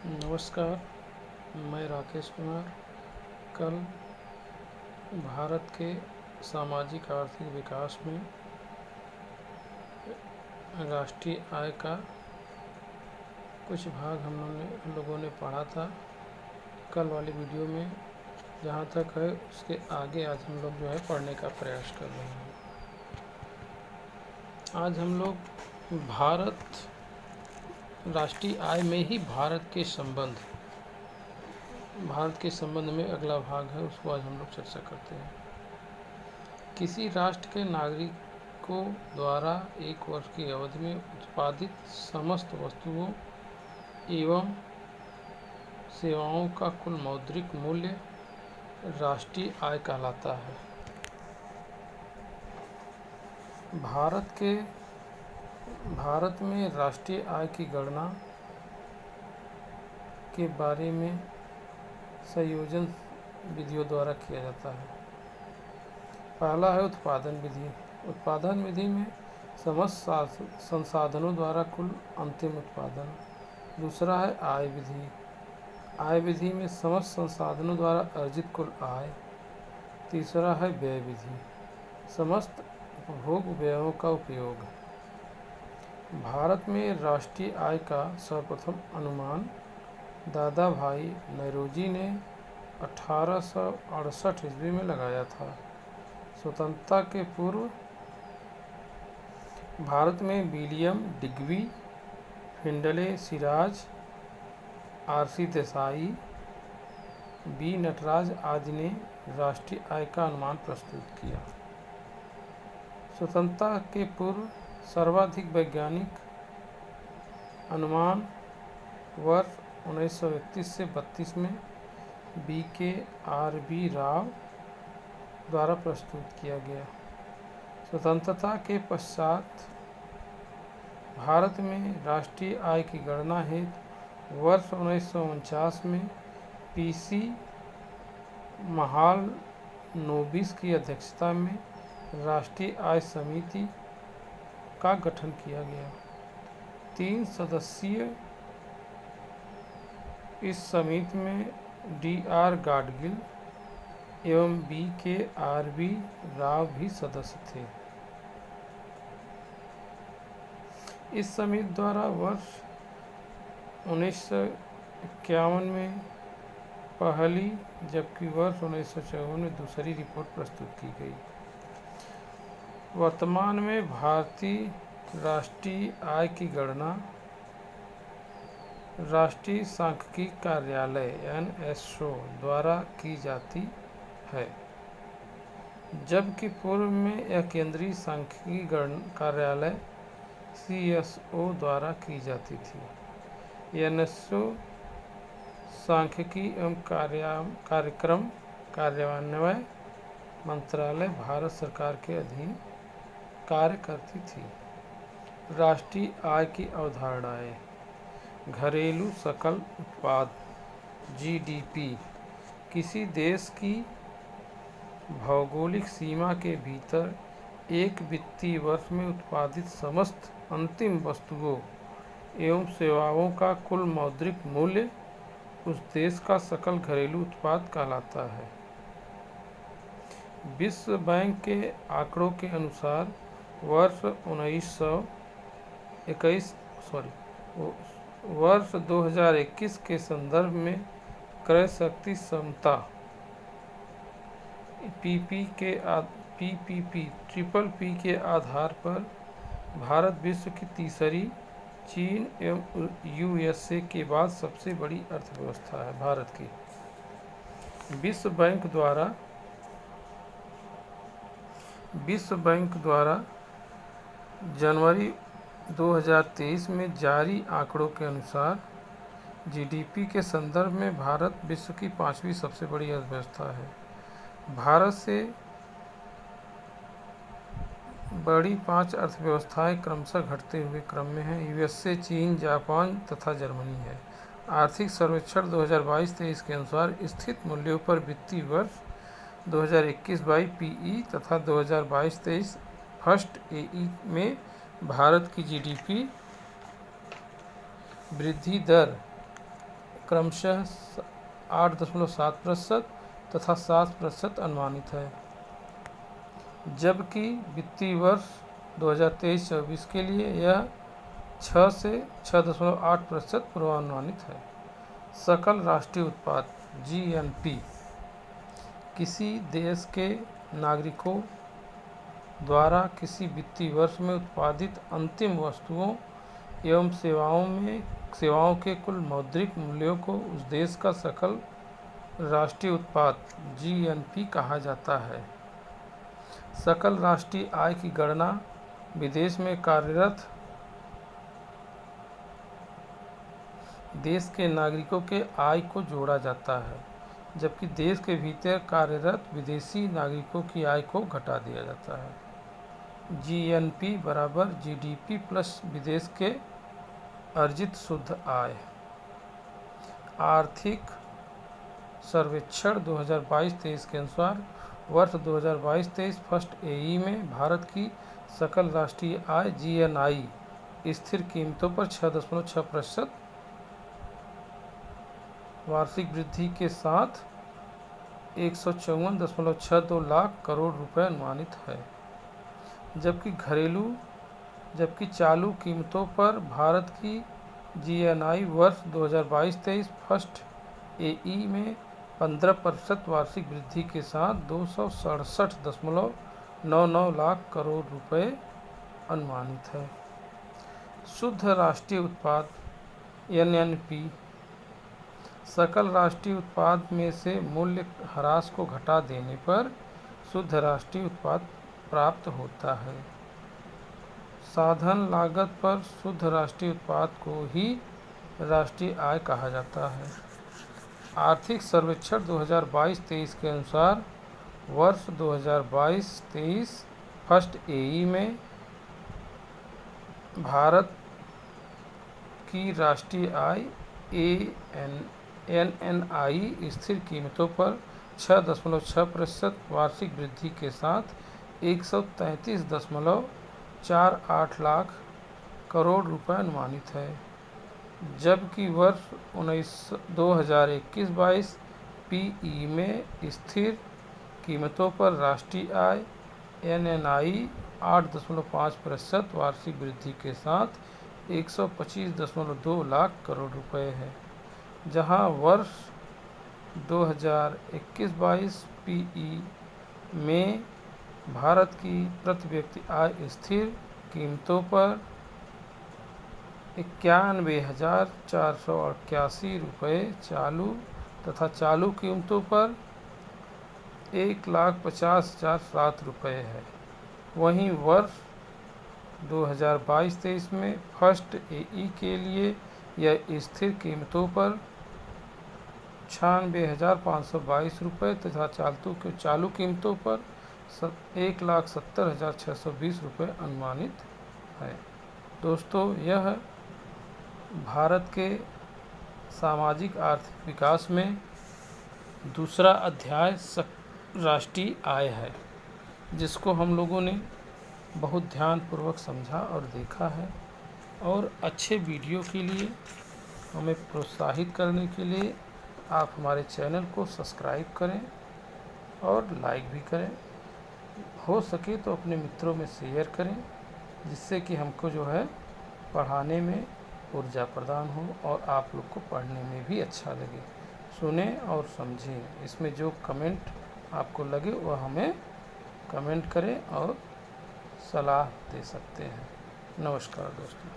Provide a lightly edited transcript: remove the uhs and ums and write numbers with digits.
नमस्कार। मैं राकेश कुमार। कल भारत के सामाजिक आर्थिक विकास में राष्ट्रीय आय का कुछ भाग हम लोगों ने पढ़ा था। कल वाली वीडियो में जहाँ तक है उसके आगे आज हम लोग पढ़ने का प्रयास कर रहे हैं। आज हम लोग राष्ट्रीय आय में ही भारत के संबंध में अगला भाग है, उसको आज हम लोग चर्चा करते हैं। किसी राष्ट्र के नागरिकों द्वारा एक वर्ष की अवधि में उत्पादित समस्त वस्तुओं एवं सेवाओं का कुल मौद्रिक मूल्य राष्ट्रीय आय कहलाता है। भारत में राष्ट्रीय आय की गणना के बारे में संयोजन विधियों द्वारा किया जाता है। पहला है उत्पादन विधि। उत्पादन विधि में समस्त संसाधनों द्वारा कुल अंतिम उत्पादन। दूसरा है आय विधि। आय विधि में समस्त संसाधनों द्वारा अर्जित कुल आय। तीसरा है व्यय विधि, समस्त उपभोग व्ययों का उपयोग। भारत में राष्ट्रीय आय का सर्वप्रथम अनुमान दादा भाई नौरोजी ने 1868 ईस्वी में लगाया था। स्वतंत्रता के पूर्व भारत में William Digby, Findlay Shirras, R C. Desai, B. Nataraj आदि ने राष्ट्रीय आय का अनुमान प्रस्तुत किया। स्वतंत्रता के पूर्व सर्वाधिक वैज्ञानिक अनुमान वर्ष 1931 से 32 में B.K.R.B. राव द्वारा प्रस्तुत किया गया। स्वतंत्रता के पश्चात भारत में राष्ट्रीय आय की गणना हेतु वर्ष 1949 में P.C. महालनोबिस की अध्यक्षता में राष्ट्रीय आय समिति का गठन किया गया। 3 सदस्यीय इस समिति में D.R. गाडगिल एवं B.K.R.B. राव भी सदस्य थे। इस समिति द्वारा वर्ष 1951 में पहली जबकि वर्ष 1954 में दूसरी रिपोर्ट प्रस्तुत की गई। वर्तमान में भारतीय राष्ट्रीय आय की गणना राष्ट्रीय सांख्यिकी कार्यालय NSO द्वारा की जाती है, जबकि पूर्व में यह केंद्रीय सांख्यिकी कार्यालय CSO द्वारा की जाती थी। NSO सांख्यिकी एवं कार्यक्रम कार्यान्वयन मंत्रालय भारत सरकार के अधीन कार्य करती थी। राष्ट्रीय आय की अवधारणाएं। घरेलू सकल उत्पाद GDP किसी देश की भौगोलिक सीमा के भीतर एक वित्तीय वर्ष में उत्पादित समस्त अंतिम वस्तुओं एवं सेवाओं का कुल मौद्रिक मूल्य उस देश का सकल घरेलू उत्पाद कहलाता है। विश्व बैंक के आंकड़ों के अनुसार वर्ष 2021 के संदर्भ में क्रय शक्ति क्षमता PPP के आधार पर भारत विश्व की तीसरी, चीन एवं USA के बाद सबसे बड़ी अर्थव्यवस्था है। भारत की विश्व बैंक द्वारा जनवरी 2023 में जारी आंकड़ों के अनुसार GDP के संदर्भ में भारत विश्व की 5वीं सबसे बड़ी अर्थव्यवस्था है। भारत से बड़ी 5 अर्थव्यवस्थाएं क्रमशः घटते हुए क्रम में हैं। USA, चीन, जापान तथा जर्मनी है। आर्थिक सर्वेक्षण 2022-23 के अनुसार स्थित मूल्यों पर वित्तीय वर्ष 2021-22 PE तथा 2022-23 फर्स्ट AE में भारत की GDP वृद्धि दर क्रमशः 8.7% तथा 7% अनुमानित है, जबकि वित्तीय वर्ष 2023-24 के लिए यह 6 से 6.8% पूर्वानुमानित है। सकल राष्ट्रीय उत्पाद (जीएनपी) किसी देश के नागरिकों द्वारा किसी वित्तीय वर्ष में उत्पादित अंतिम वस्तुओं एवं सेवाओं के कुल मौद्रिक मूल्यों को उस देश का सकल राष्ट्रीय उत्पाद (जीएनपी) कहा जाता है। सकल राष्ट्रीय आय की गणना विदेश में कार्यरत देश के नागरिकों के आय को जोड़ा जाता है, जबकि देश के भीतर कार्यरत विदेशी नागरिकों की आय को घटा दिया जाता है। जीएनपी बराबर जीडीपी प्लस विदेश के अर्जित शुद्ध आय। आर्थिक सर्वेक्षण 2022-23 के अनुसार वर्ष 2022-23 फर्स्ट एई में भारत की सकल राष्ट्रीय आय (जीएनआई) स्थिर कीमतों पर 6.6% वार्षिक वृद्धि के साथ 154.62 लाख करोड़ रुपए अनुमानित है, जबकि चालू कीमतों पर भारत की जीएनआई वर्ष 2022-23 फर्स्ट एई में 15% वार्षिक वृद्धि के साथ 267.99 लाख करोड़ रुपए अनुमानित है। शुद्ध राष्ट्रीय उत्पाद (एनएनपी) सकल राष्ट्रीय उत्पाद में से मूल्य ह्रास को घटा देने पर शुद्ध राष्ट्रीय उत्पाद प्राप्त होता है। साधन लागत पर शुद्ध राष्ट्रीय उत्पाद को ही राष्ट्रीय आय कहा जाता है। आर्थिक सर्वेक्षण 2022-23 के अनुसार वर्ष 2022-23 फर्स्ट एई में भारत की राष्ट्रीय आय एनएनआई स्थिर कीमतों पर 6.6% वार्षिक वृद्धि के साथ 133.48 लाख करोड़ रुपए अनुमानित है, जबकि वर्ष 2021-22 पीई में स्थिर कीमतों पर राष्ट्रीय आय एनएनआई 8.5% वार्षिक वृद्धि के साथ 125.2 लाख करोड़ रुपए है, जहां वर्ष 2021-22 पीई में भारत की प्रति व्यक्ति आय स्थिर कीमतों पर 91,481 रुपये तथा चालू कीमतों पर 1,50,007 रुपये है। वहीं वर्ष 2022-23 में फर्स्ट एई के लिए यह स्थिर कीमतों पर 96,522 रुपये तथा चालू कीमतों पर 1,70,620 रुपये अनुमानित है। दोस्तों, यह भारत के सामाजिक आर्थिक विकास में दूसरा अध्याय राष्ट्रीय आय है, जिसको हम लोगों ने बहुत ध्यानपूर्वक समझा और देखा है। और अच्छे वीडियो के लिए हमें प्रोत्साहित करने के लिए आप हमारे चैनल को सब्सक्राइब करें और लाइक भी करें। हो सके तो अपने मित्रों में शेयर करें, जिससे कि हमको जो है पढ़ाने में ऊर्जा प्रदान हो और आप लोग को पढ़ने में भी अच्छा लगे। सुने और समझें। इसमें जो कमेंट आपको लगे वह हमें कमेंट करें और सलाह दे सकते हैं। नमस्कार दोस्तों।